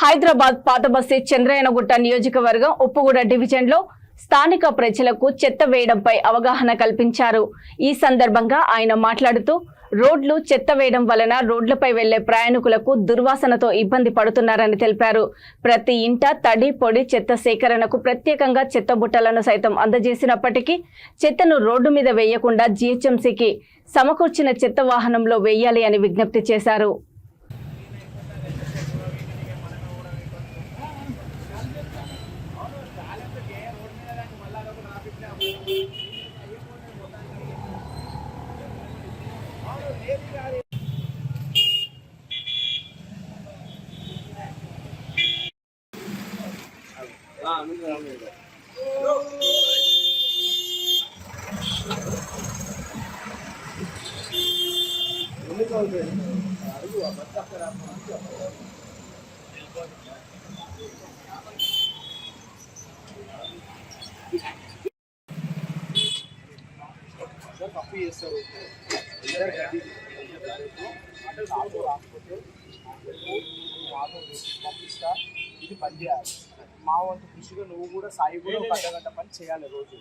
హైదరాబాద్ పాత బస్తీ చంద్రయ్యనగుట్ట నియోజకవర్గం ఉప్పుగూడ డివిజన్లో స్థానిక ప్రజలకు చెత్త వేయడంపై అవగాహన కల్పించారు. ఈ సందర్భంగా ఆయన మాట్లాడుతూ రోడ్లు చెత్త వేయడం వలన రోడ్లపై వెళ్లే ప్రయాణికులకు దుర్వాసనతో ఇబ్బంది పడుతున్నారని తెలిపారు. ప్రతి ఇంట తడి పొడి చెత్త సేకరణకు ప్రత్యేకంగా చెత్త బుట్టలను సైతం అందజేసినప్పటికీ చెత్తను రోడ్డు మీద వేయకుండా జీహెచ్ఎంసీకి సమకూర్చిన చెత్త వాహనంలో వేయాలి అని విజ్ఞప్తి చేశారు. తప్పు చేస్తారు పంపిస్తా. ఇది పని చేయాలి. మా వంతు కృషిగా నువ్వు కూడా సాయి కూడా ఒక అర్ధగంట పని చేయాలి రోజు.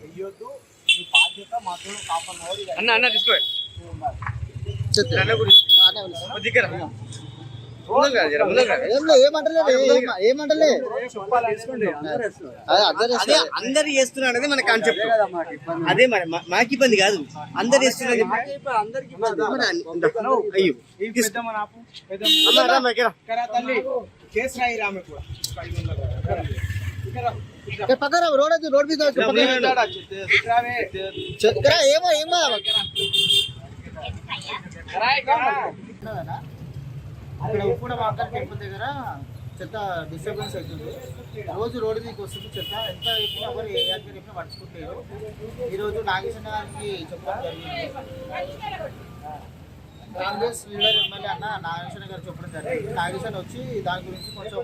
వెయ్యొద్దు. నీ బాధ్యత మాత్రం కాపాడు. అన్న తీసుకో అందరు చేస్తున్నారు అనేది మన కాన్సెప్ట్. అదే మరి మాకు ఇబ్బంది కాదు, అందరు చేస్తున్నారు. రోడ్ మీద ఇక్కడ ఉప్పుడు వాటర్ టెంపుల్ దగ్గర చెత్త డిస్టర్బెన్స్ అవుతుంది. రోజు రోడ్డు మీకు వస్తుంది చెత్త. ఎంత చెప్పినా ఎవరు ఏ యాక్టర్ చెప్పినా పట్టుకుంటారు. ఈరోజు నాగేశ్వర గారికి చెప్పడం జరిగింది. కాంగ్రెస్ లీడర్ ఎమ్మెల్యే అన్న నాగేశ్వర గారు చెప్పడం జరిగింది. నాగేశ్వర వచ్చి దాని గురించి కొంచెం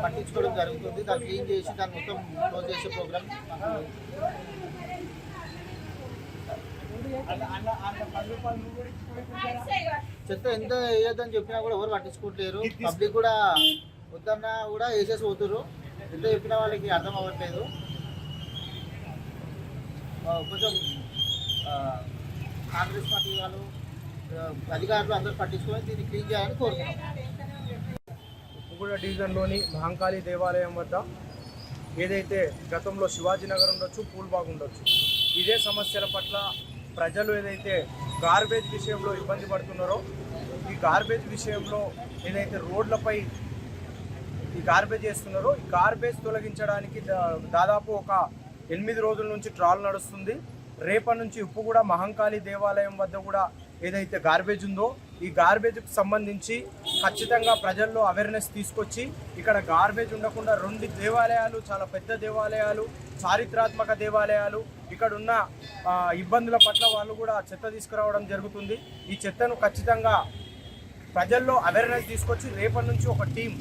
పట్టించుకోవడం జరుగుతుంది. దాన్ని క్లీన్ చేసి దాన్ని మొత్తం క్లోజ్ చేసే ప్రోగ్రామ్ చెత్త ఎంత వేయొద్దని చెప్పినా కూడా ఎవరు పట్టించుకుంటారు. పబ్లిక్ కూడా వద్దన్నా కూడా వేసేసి పోతున్నారు. ఎంత చెప్పిన వాళ్ళకి అర్థం అవ్వట్లేదు. కొంచెం కాంగ్రెస్ పార్టీ వాళ్ళు అధికారులు అందరూ పట్టించుకొని దీన్ని క్లీన్ చేయాలని కోరుతున్నాం. ఉప్పుగూడ డివిజన్లోని మహంకాళి దేవాలయం వద్ద ఏదైతే గతంలో శివాజీనగర్ ఉండొచ్చు, పూల్బాగ్ ఉండొచ్చు, ఇదే సమస్యల పట్ల ప్రజలు ఏదైతే గార్బేజ్ విషయంలో ఇబ్బంది పడుతున్నారో, ఈ గార్బేజ్ విషయంలో ఏదైతే రోడ్లపై ఈ గార్బేజ్ చేస్తున్నారో, ఈ గార్బేజ్ తొలగించడానికి దాదాపు ఒక 8 రోజుల నుంచి ట్రాల్ నడుస్తుంది. రేపటి నుంచి ఉప్పుగూడ మహంకాళి దేవాలయం వద్ద కూడా ఏదైతే గార్బేజ్ ఉందో ఈ గార్బేజ్కి సంబంధించి ఖచ్చితంగా ప్రజల్లో అవేర్నెస్ తీసుకొచ్చి ఇక్కడ గార్బేజ్ ఉండకుండా 2 దేవాలయాలు, చాలా పెద్ద దేవాలయాలు, చారిత్రాత్మక దేవాలయాలు, ఇక్కడ ఉన్న ఇబ్బందుల పట్ల వాళ్ళు కూడా చెత్త తీసుకురావడం జరుగుతుంది. ఈ చెత్తను ఖచ్చితంగా ప్రజల్లో అవేర్నెస్ తీసుకొచ్చి రేపటి నుంచి ఒక టీం